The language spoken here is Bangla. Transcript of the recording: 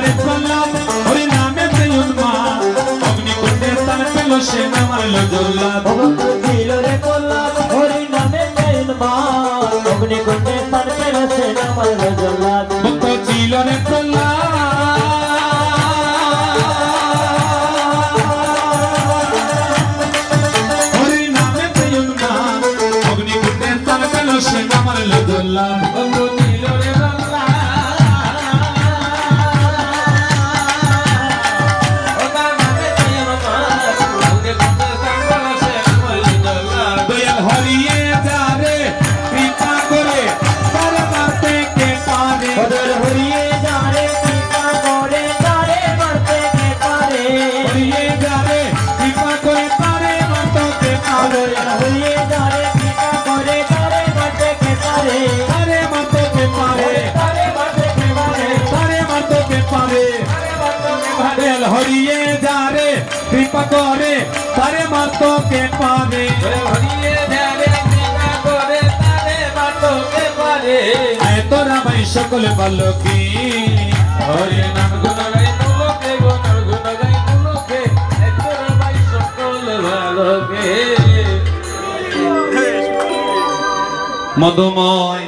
রে করলাম হরি নামে উন্মাদ অগ্নিকুণ্ডে তার পেল সে নামালো জল্লাদ ভক্ত ছিল রে করলাম হরি নামে উন্মাদ অগ্নিকুণ্ডে তার পেল সে নামালো জল্লাদ ভক্ত ছিল রে করলাম হরি নামে উন্মাদ অগ্নিকুণ্ডে তার পেল সে নামালো জল্লাদ ভক্ত ছিল রে হরিয়ে যারে কৃপা করে তারে মাতো কে পারে হরিয়ে যারে কৃপা করে তারে মাতো কে পারে আয় তোরা ভাই সকলে ভালো কি হরি নাম গুণ গাই লোকে গুণ গাই লোকে আয় তোরা ভাই সকলে ভালো কি মধুময়